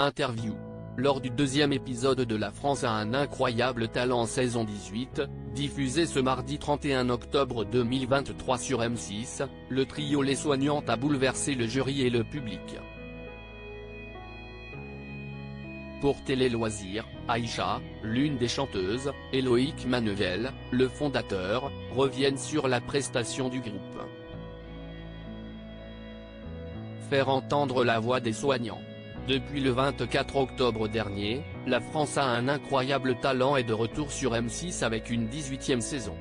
Interview. Lors du deuxième épisode de La France a un incroyable talent saison 18, diffusé ce mardi 31 octobre 2023 sur M6, le trio Les Soignantes a bouleversé le jury et le public. Pour Télé Loisirs, Aïcha, l'une des chanteuses, et Loïc Maneuvel, le fondateur, reviennent sur la prestation du groupe. Faire entendre la voix des soignants. Depuis le 24 octobre dernier, La France a un incroyable talent est de retour sur M6 avec une 18e saison.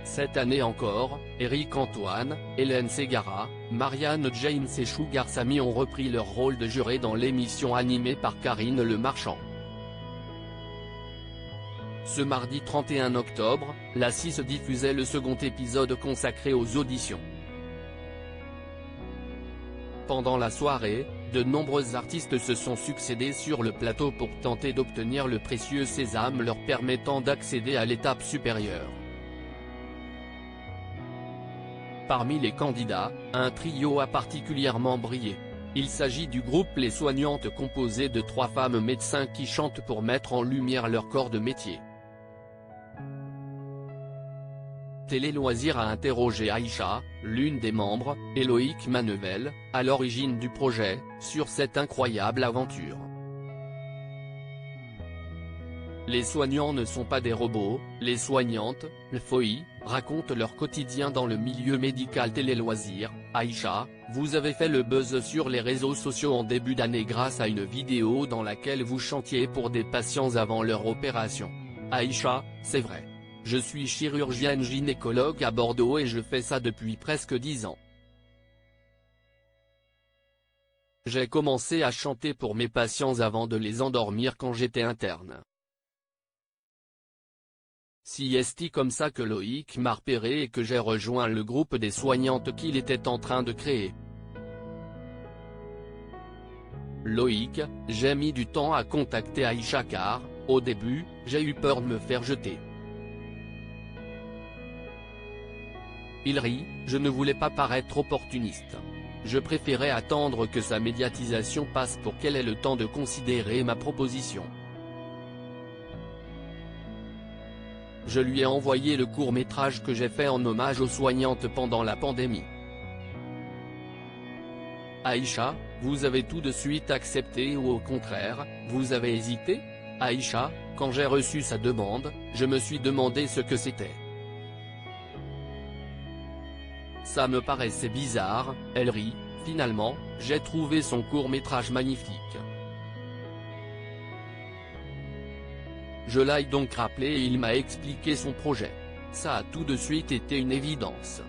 Cette année encore, Éric Antoine, Hélène Ségara, Marianne James et Sugar Sammy ont repris leur rôle de juré dans l'émission animée par Karine Le Marchand. Ce mardi 31 octobre, la 6 diffusait le second épisode consacré aux auditions. Pendant la soirée, de nombreux artistes se sont succédés sur le plateau pour tenter d'obtenir le précieux sésame leur permettant d'accéder à l'étape supérieure. Parmi les candidats, un trio a particulièrement brillé. Il s'agit du groupe Les Soignantes composé de 3 femmes médecins qui chantent pour mettre en lumière leur corps de métier. Télé Loisirs a interrogé Aïcha, l'une des membres, et Loïc Maneuvel, à l'origine du projet, sur cette incroyable aventure. Les soignants ne sont pas des robots, les soignantes, le FOI, racontent leur quotidien dans le milieu médical. Télé Loisirs, Aïcha, vous avez fait le buzz sur les réseaux sociaux en début d'année grâce à une vidéo dans laquelle vous chantiez pour des patients avant leur opération. Aïcha, c'est vrai. Je suis chirurgienne gynécologue à Bordeaux et je fais ça depuis presque 10 ans. J'ai commencé à chanter pour mes patients avant de les endormir quand j'étais interne. Si est comme ça que Loïc m'a repéré et que j'ai rejoint le groupe des soignantes qu'il était en train de créer. Loïc, j'ai mis du temps à contacter Aïcha car, au début, j'ai eu peur de me faire jeter. Il rit, je ne voulais pas paraître opportuniste. Je préférais attendre que sa médiatisation passe pour qu'elle ait le temps de considérer ma proposition. Je lui ai envoyé le court-métrage que j'ai fait en hommage aux soignantes pendant la pandémie. Aïcha, vous avez tout de suite accepté ou au contraire, vous avez hésité? Aïcha, quand j'ai reçu sa demande, je me suis demandé ce que c'était. Ça me paraissait bizarre, elle rit, finalement, j'ai trouvé son court-métrage magnifique. Je l'ai donc rappelé et il m'a expliqué son projet. Ça a tout de suite été une évidence.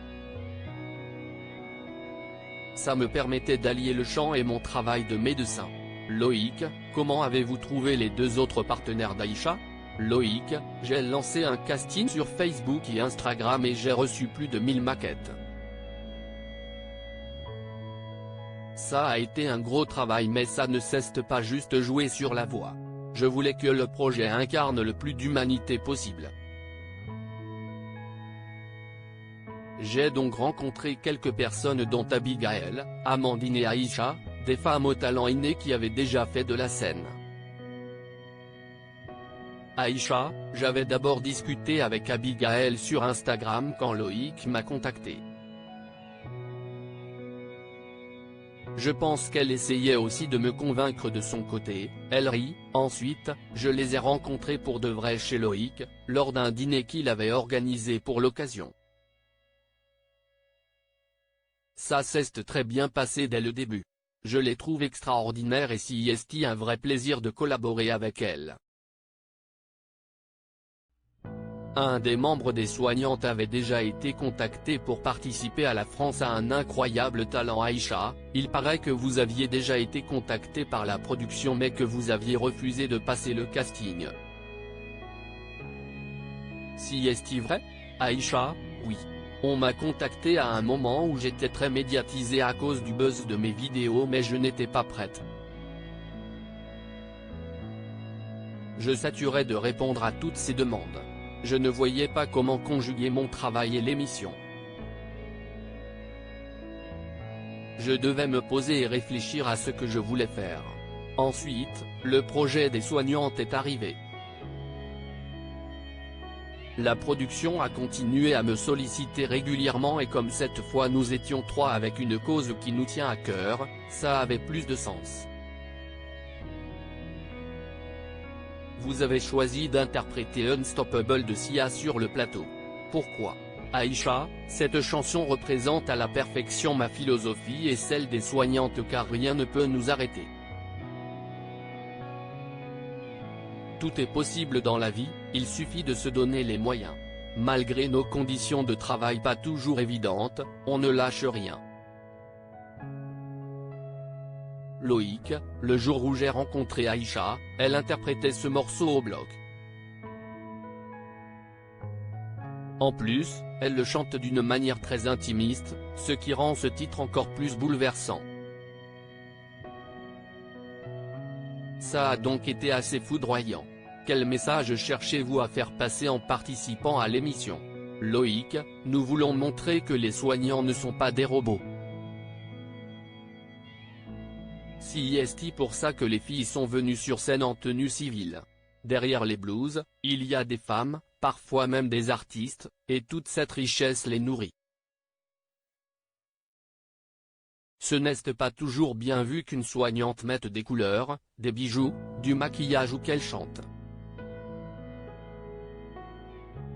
Ça me permettait d'allier le chant et mon travail de médecin. Loïc, comment avez-vous trouvé les 2 autres partenaires d'Aïcha? Loïc, j'ai lancé un casting sur Facebook et Instagram et j'ai reçu plus de 1000 maquettes. Ça a été un gros travail mais ça ne cesse pas juste jouer sur la voix. Je voulais que le projet incarne le plus d'humanité possible. J'ai donc rencontré quelques personnes dont Abigaël, Amandine et Aïcha, des femmes au talent inné qui avaient déjà fait de la scène. Aïcha, j'avais d'abord discuté avec Abigaël sur Instagram quand Loïc m'a contacté. Je pense qu'elle essayait aussi de me convaincre de son côté, elle rit. Ensuite, je les ai rencontrés pour de vrai chez Loïc, lors d'un dîner qu'il avait organisé pour l'occasion. Ça s'est très bien passé dès le début. Je les trouve extraordinaires et c'est un vrai plaisir de collaborer avec elle. Un des membres des soignantes avait déjà été contacté pour participer à La France a un incroyable talent. Aïcha, il paraît que vous aviez déjà été contacté par la production mais que vous aviez refusé de passer le casting. Si est-ce vrai? Aïcha, oui. On m'a contacté à un moment où j'étais très médiatisée à cause du buzz de mes vidéos mais je n'étais pas prête. Je saturais de répondre à toutes ces demandes. Je ne voyais pas comment conjuguer mon travail et l'émission. Je devais me poser et réfléchir à ce que je voulais faire. Ensuite, le projet des soignantes est arrivé. La production a continué à me solliciter régulièrement et comme cette fois nous étions 3 avec une cause qui nous tient à cœur, ça avait plus de sens. Vous avez choisi d'interpréter Unstoppable de Sia sur le plateau. Pourquoi ? Aïcha, cette chanson représente à la perfection ma philosophie et celle des soignantes car rien ne peut nous arrêter. Tout est possible dans la vie, il suffit de se donner les moyens. Malgré nos conditions de travail pas toujours évidentes, on ne lâche rien. Loïc, le jour où j'ai rencontré Aïcha, elle interprétait ce morceau au bloc. En plus, elle le chante d'une manière très intimiste, ce qui rend ce titre encore plus bouleversant. Ça a donc été assez foudroyant. Quel message cherchez-vous à faire passer en participant à l'émission ? Loïc, nous voulons montrer que les soignants ne sont pas des robots. C'est pour ça que les filles sont venues sur scène en tenue civile. Derrière les blues, il y a des femmes, parfois même des artistes, et toute cette richesse les nourrit. Ce n'est pas toujours bien vu qu'une soignante mette des couleurs, des bijoux, du maquillage ou qu'elle chante.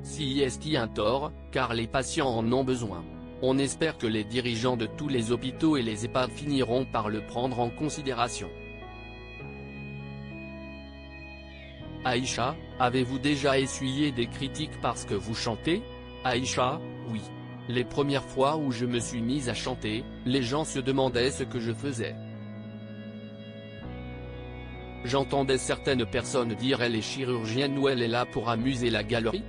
C'est un tort, car les patients en ont besoin. On espère que les dirigeants de tous les hôpitaux et les EHPAD finiront par le prendre en considération. Aïcha, avez-vous déjà essuyé des critiques parce que vous chantez ? Aïcha, oui. Les premières fois où je me suis mise à chanter, les gens se demandaient ce que je faisais. J'entendais certaines personnes dire elle est chirurgienne ou elle est là pour amuser la galerie.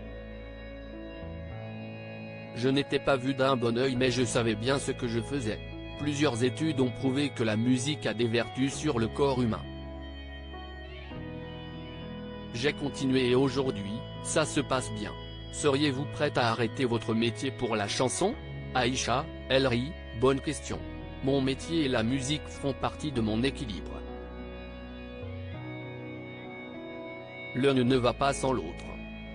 Je n'étais pas vu d'un bon œil mais je savais bien ce que je faisais. Plusieurs études ont prouvé que la musique a des vertus sur le corps humain. J'ai continué et aujourd'hui, ça se passe bien. Seriez-vous prête à arrêter votre métier pour la chanson ? Aïcha, elle rit, bonne question. Mon métier et la musique font partie de mon équilibre. L'un ne va pas sans l'autre.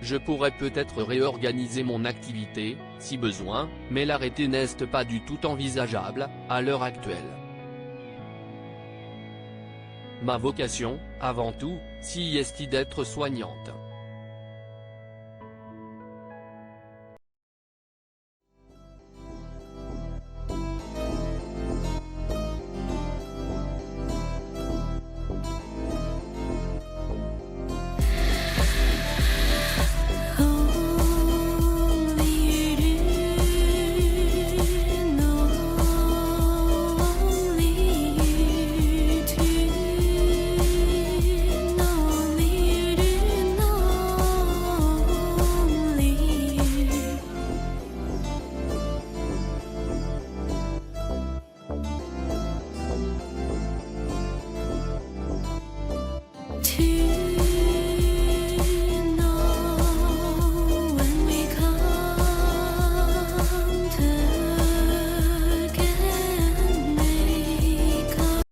Je pourrais peut-être réorganiser mon activité, si besoin, mais l'arrêter n'est pas du tout envisageable, à l'heure actuelle. Ma vocation, avant tout, c'est d'être soignante. To